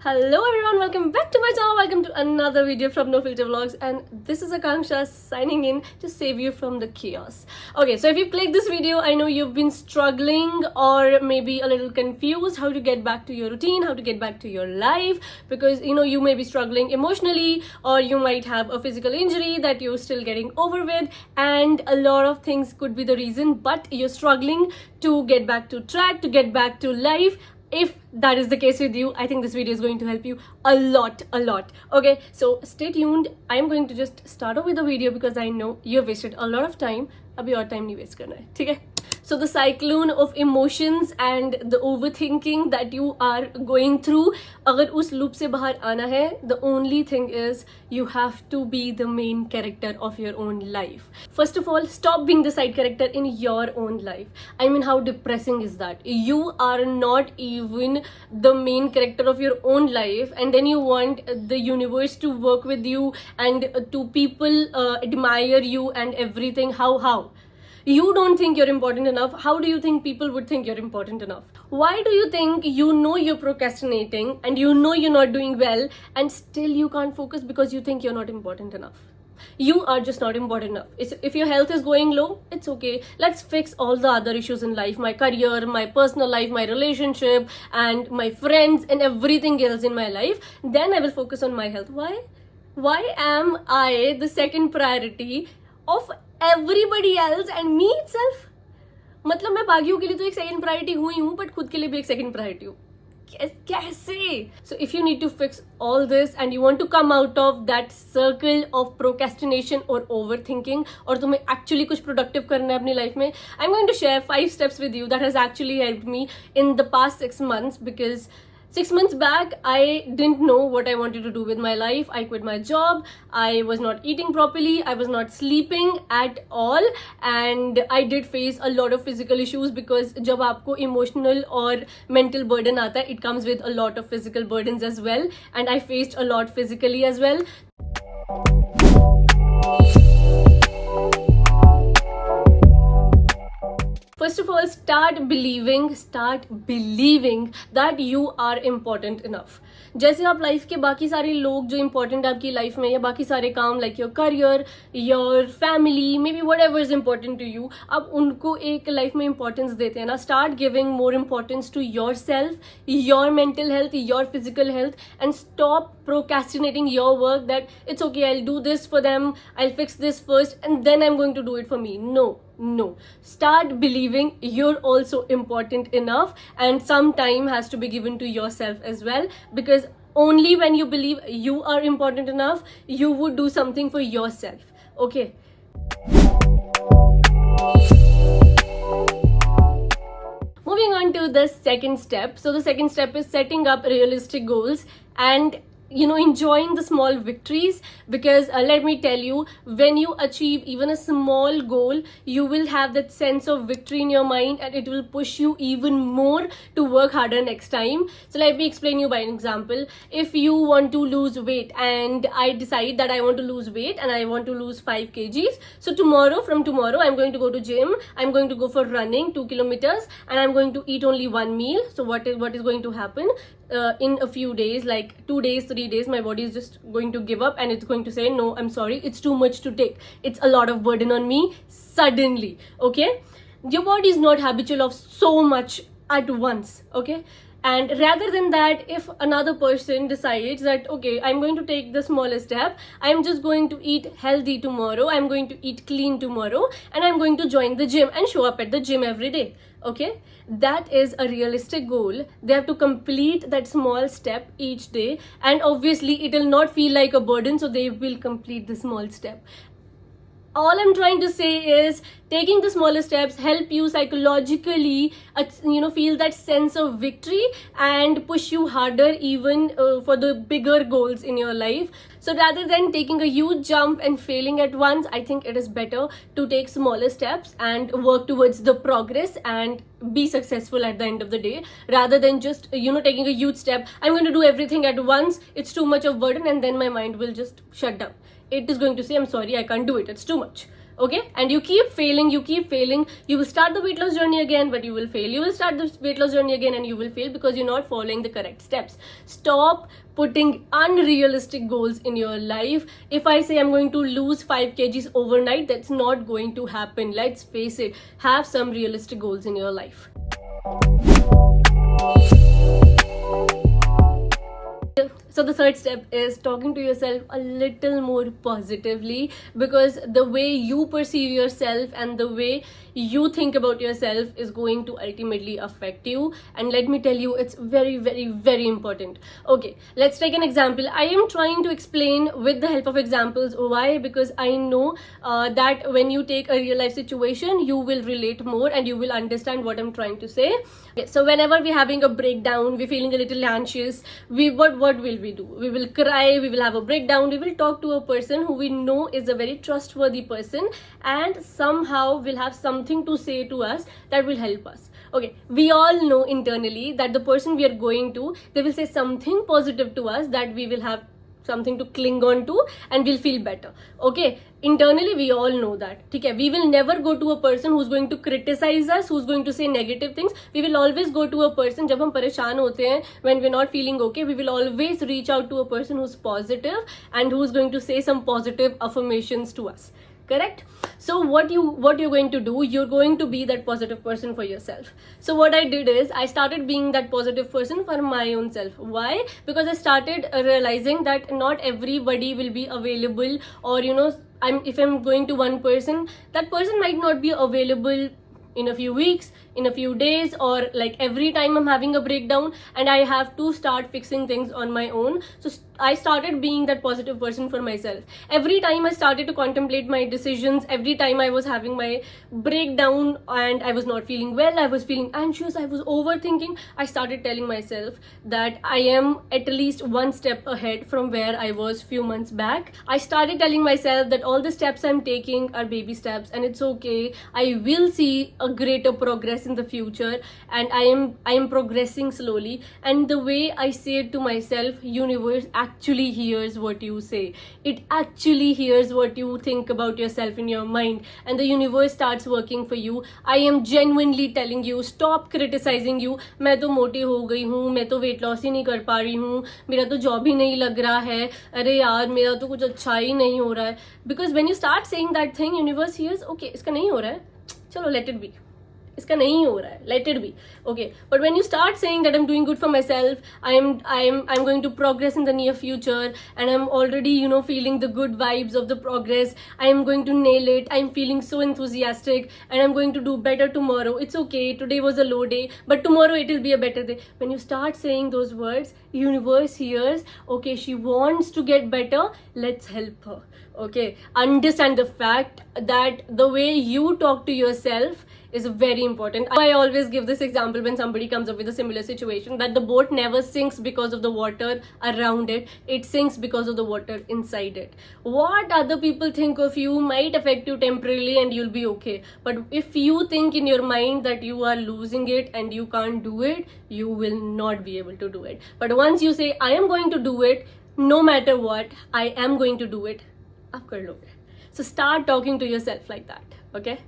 Hello everyone, welcome back to my channel. Welcome to another video from No Filter Vlogs, and this is Akanksha signing in to save you from the chaos. Okay, so if you clicked this video, I know you've been struggling or maybe a little confused how to get back to your routine, how to get back to your life, because you may be struggling emotionally, or you might have a physical injury that you're still getting over with, and a lot of things could be the reason, but you're struggling to get back to track, to get back to life. If that is the case with you, I think this video is going to help you a lot. Okay, so stay tuned. I'm going to just start off with the video because I know you've wasted a lot of time. अभी और time नहीं waste करना है, ठीक है? So the cyclone of emotions and the overthinking that you are going through, अगर उस loop से बाहर आना है, the only thing is you have to be the main character of your own life. First of all, stop being the side character in your own life. I mean, how depressing is that? You are not even the main character of your own life, and then you want the universe to work with you and to people admire you and everything. How? You don't think you're important enough. How do you think people would think you're important enough? Why do you think you're procrastinating and you're not doing well, and still you can't focus because you think you're not important enough? You are just not important enough. If your health is going low, it's okay. Let's fix all the other issues in life, my career, my personal life, my relationship, and my friends, and everything else in my life. Then I will focus on my health. Why am I the second priority of everybody else and me itself? मतलब मैं बाकियों के लिए तो एक second priority हुई हूँ, but खुद के लिए भी एक सेकंड प्रायोरिटी हूँ. कैसे? So if you need to fix all this and you want to come out of that circle of procrastination or overthinking, और तुम्हें actually कुछ productive करना है अपनी life में, I'm going to share 5 steps with you that has actually helped me in the past 6 months, because 6 months back, I didn't know what I wanted to do with my life. I quit my job. I was not eating properly. I was not sleeping at all. And I did face a lot of physical issues, because जब आपको emotional और mental burden आता है, it comes with a lot of physical burdens as well. And I faced a lot physically as well. First of all, start believing that you are important enough. जैसे आप life के बाकी सारे लोग जो important आपकी लाइफ में, या बाकी सारे काम like your career, your family, maybe whatever is important to you, आप उनको एक लाइफ में importance देते हैं ना. Start giving more importance to yourself, your mental health, your physical health, and stop procrastinating your work that it's okay, I'll do this for them, I'll fix this first, and then I'm going to do it for me. No. Start believing you're also important enough, and some time has to be given to yourself as well, because only when you believe you are important enough, you would do something for yourself. Okay. Moving on to the second step. So the second step is setting up realistic goals and enjoying the small victories, because let me tell you, when you achieve even a small goal, you will have that sense of victory in your mind, and it will push you even more to work harder next time. So let me explain you by an example. If you want to lose weight, and I decide that I want to lose weight and I want to lose 5 kgs, so from tomorrow I'm going to go to gym, I'm going to go for running 2 kilometers, and I'm going to eat only one meal. So what is going to happen? In a few days, like 2 days, 3 days, my body is just going to give up, and it's going to say, no, I'm sorry, it's too much to take, it's a lot of burden on me suddenly. Okay, your body is not habitual of so much at once. Okay, and rather than that, if another person decides that, okay, I'm going to take the smallest step, I'm just going to eat healthy tomorrow, I'm going to eat clean tomorrow, and I'm going to join the gym and show up at the gym every day. Okay, that is a realistic goal. They have to complete that small step each day, and obviously it will not feel like a burden, so they will complete the small step. All I'm trying to say is, taking the smaller steps help you psychologically feel that sense of victory and push you harder even for the bigger goals in your life. So rather than taking a huge jump and failing at once, I think it is better to take smaller steps and work towards the progress and be successful at the end of the day, rather than just taking a huge step. I'm going to do everything at once, it's too much of burden, and then my mind will just shut down. It is going to say, I'm sorry, I can't do it, it's too much. Okay, and you keep failing, you will start the weight loss journey again, but you will fail. You will start the weight loss journey again and you will fail because you're not following the correct steps. Stop putting unrealistic goals in your life. If I say I'm going to lose 5 kgs overnight, that's not going to happen. Let's face it. Have some realistic goals in your life. So the third step is talking to yourself a little more positively, because the way you perceive yourself and the way you think about yourself is going to ultimately affect you. And let me tell you, it's very, very, very important. Okay, let's take an example. I am trying to explain with the help of examples. Why? Because I know that when you take a real life situation, you will relate more and you will understand what I'm trying to say. Okay, so whenever we're having a breakdown, we're feeling a little anxious, what will we do? We will cry, we will have a breakdown, we will talk to a person who we know is a very trustworthy person and somehow will have something to say to us that will help us. Okay, we all know internally that the person we are going to, they will say something positive to us that we will have something to cling on to and we'll feel better. Okay, internally we all know that. Okay, we will never go to a person who's going to criticize us, who's going to say negative things. We will always go to a person, जब हम परेशान होते हैं, when we're not feeling okay, we will always reach out to a person who's positive and who's going to say some positive affirmations to us. Correct? So what you're going to do, you're going to be that positive person for yourself. So what I did is I started being that positive person for my own self. Why? Because I started realizing that not everybody will be available, or if I'm going to one person, that person might not be available in a few weeks, in a few days, or like every time I'm having a breakdown and I have to start fixing things on my own. So I started being that positive person for myself. Every time I started to contemplate my decisions, every time I was having my breakdown and I was not feeling well, I was feeling anxious, I was overthinking, I started telling myself that I am at least one step ahead from where I was few months back. I started telling myself that all the steps I'm taking are baby steps and it's okay. I will see a greater progress in the future and I am progressing slowly. And the way I say it to myself, universe actually hears what you say. It actually hears what you think about yourself in your mind, and the universe starts working for you. I am genuinely telling you, stop criticizing you. मैं तो मोटी हो गई हूँ, मैं तो weight loss ही नहीं कर पा रही हूँ, मेरा तो जॉब ही नहीं लग रहा है, अरे यार मेरा तो कुछ अच्छा ही नहीं हो रहा है. Because when you start saying that thing, universe hears, okay, इसका नहीं हो रहा है, चलो let it be. इसका नहीं हो रहा है, let it be. Okay, but when you start saying that I'm doing good for myself, I'm going to progress in the near future, and I'm already feeling the good vibes of the progress, I'm going to nail it, I'm feeling so enthusiastic, and I'm going to do better tomorrow. It's okay, today was a low day, but tomorrow it will be a better day. When you start saying those words, universe hears, okay, she wants to get better, let's help her. Okay, understand the fact that the way you talk to yourself is very important. I always give this example when somebody comes up with a similar situation, that the boat never sinks because of the water around it, it sinks because of the water inside it. What other people think of you might affect you temporarily and you'll be okay, but if you think in your mind that you are losing it and you can't do it, you will not be able to do it. But once you say I am going to do it, no matter what, I am going to do it, आप कर लोगे. So start talking to yourself like that. Okay.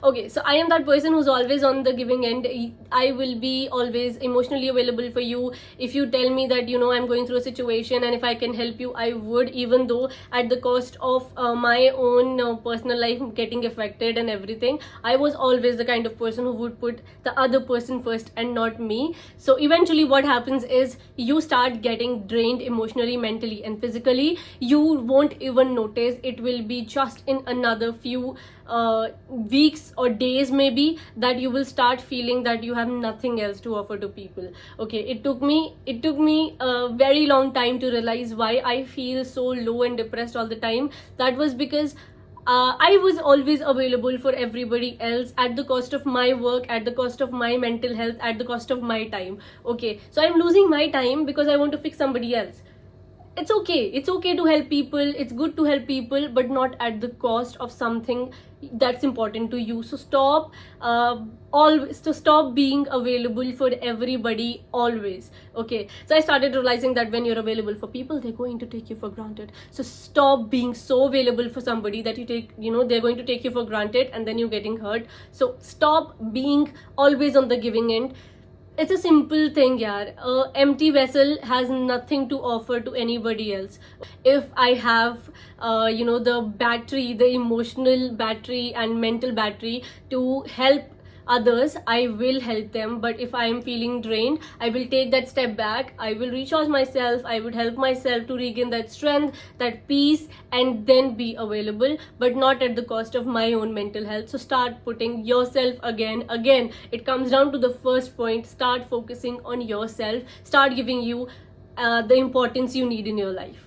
Okay, so I am that person who's always on the giving end. I will be always emotionally available for you. If you tell me that I'm going through a situation and if I can help you, I would, even though at the cost of my own personal life getting affected and everything. I was always the kind of person who would put the other person first and not me. So eventually what happens is you start getting drained emotionally, mentally and physically. You won't even notice. It will be just in another few weeks or days maybe that you will start feeling that you have nothing else to offer to people. Okay, it took me a very long time to realize why I feel so low and depressed all the time. That was because I was always available for everybody else at the cost of my work, at the cost of my mental health, at the cost of my time. Okay, so I'm losing my time because I want to fix somebody else. it's okay to help people, it's good to help people, but not at the cost of something that's important to you. So stop being available for everybody always. Okay, so I started realizing that when you're available for people, they're going to take you for granted. So stop being so available for somebody that they're going to take you for granted, and then you're getting hurt. So stop being always on the giving end. It's a simple thing, yaar. Empty vessel has nothing to offer to anybody else. If I have, the battery, the emotional battery and mental battery to help others, I will help them. But if I am feeling drained, I will take that step back. I will recharge myself. I would help myself to regain that strength, that peace, and then be available, but not at the cost of my own mental health. So start putting yourself again. It comes down to the first point. Start focusing on yourself. Start giving you the importance you need in your life.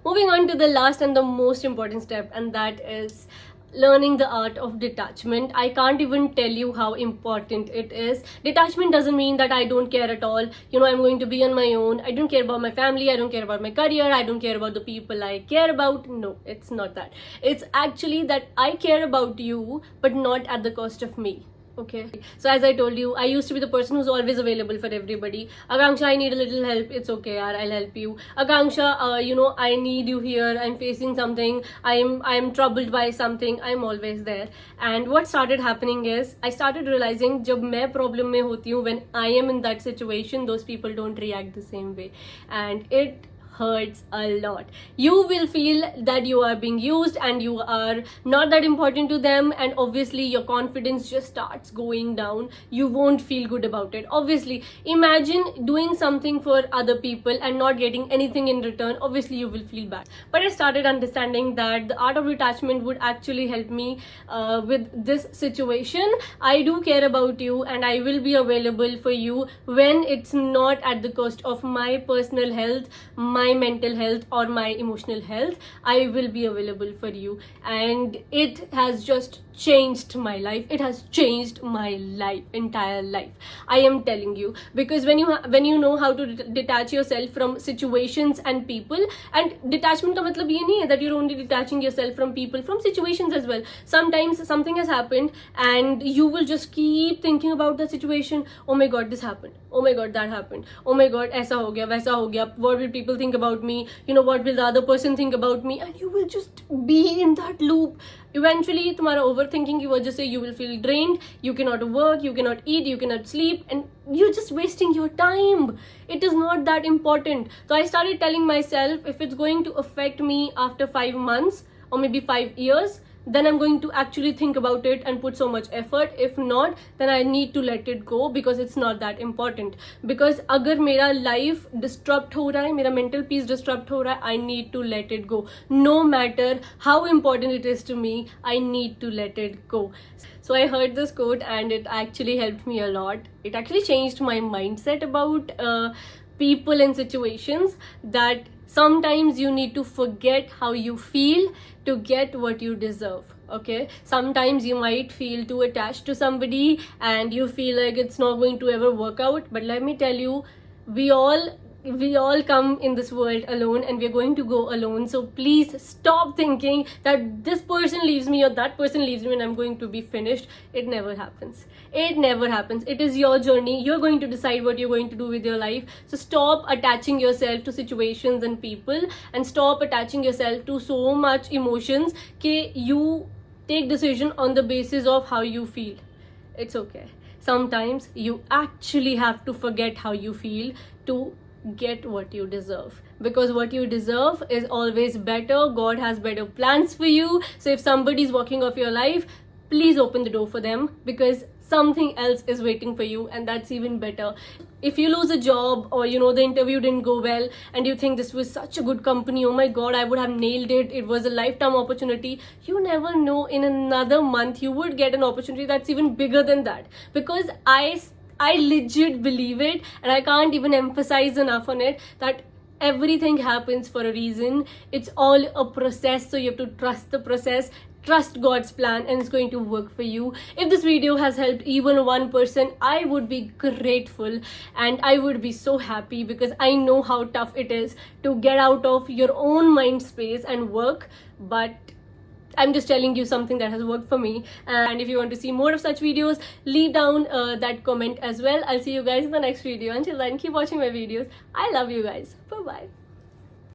Moving on to the last and the most important step, and that is learning the art of detachment. I can't even tell you how important it is. Detachment doesn't mean that I don't care at all. I'm going to be on my own. I don't care about my family. I don't care about my career. I don't care about the people I care about. No, it's not that. It's actually that I care about you, but not at the cost of me. Okay, so as I told you, I used to be the person who's always available for everybody. Akanksha, I need a little help. It's okay, yaar, I'll help you. Akanksha, I need you here. I'm facing something. I'm troubled by something. I'm always there. And what started happening is, I started realizing, जब मैं problem में होती हूँ, when I am in that situation, those people don't react the same way, and it hurts a lot. You will feel that you are being used and you are not that important to them, and obviously your confidence just starts going down. You won't feel good about it. Obviously, imagine doing something for other people and not getting anything in return. Obviously you will feel bad. But I started understanding that the art of detachment would actually help me with this situation. I do care about you and I will be available for you when it's not at the cost of my personal health, my mental health, or my emotional health. I will be available for you, and it has just changed my life. It has changed my entire life. I am telling you, because when you know how to detach yourself from situations and people, and detachment का मतलब ये नहीं है that you're only detaching yourself from people, from situations as well. Sometimes something has happened and you will just keep thinking about the situation. Oh my god, this happened. Oh my god, that happened. Oh my god, ऐसा हो गया, वैसा हो गया. What will people think about me? What will the other person think about me? And you will just be in that loop. Eventually तुम्हारा overthinking की वजह से you will feel drained. You cannot work, you cannot eat, you cannot sleep, and you're just wasting your time. It is not that important. So I started telling myself, if it's going to affect me after 5 months or maybe 5 years, then I'm going to actually think about it and put so much effort. If not, then I need to let it go, because it's not that important. Because अगर मेरा life disrupt हो रहा है, मेरा mental peace disrupt हो रहा है, I need to let it go. No matter how important it is to me, I need to let it go. So I heard this quote and it actually helped me a lot. It actually changed my mindset about people and situations, that sometimes you need to forget how you feel to get what you deserve. Okay, sometimes you might feel too attached to somebody and you feel like it's not going to ever work out, but let me tell you, we all come in this world alone and we're going to go alone. So please stop thinking that this person leaves me or that person leaves me and I'm going to be finished. It never happens. It never happens. It is your journey. You're going to decide what you're going to do with your life. So stop attaching yourself to situations and people, and stop attaching yourself to so much emotions that you take decision on the basis of how you feel. It's okay. Sometimes you actually have to forget how you feel to get what you deserve, because what you deserve is always better. God has better plans for you. So if somebody is walking off your life, please open the door for them, because something else is waiting for you, and that's even better. If you lose a job, or the interview didn't go well and you think this was such a good company, oh my god, I would have nailed it, it was a lifetime opportunity, you never know, in another month you would get an opportunity that's even bigger than that. Because I legit believe it, and I can't even emphasize enough on it, that everything happens for a reason. It's all a process, so you have to trust the process. trust God's plan and it's going to work for you. If this video has helped even one person, I would be grateful and I would be so happy, because I know how tough it is to get out of your own mind space and work. But I'm just telling you something that has worked for me. And if you want to see more of such videos, leave down that comment as well. I'll see you guys in the next video. Until then, keep watching my videos. I love you guys. Bye bye.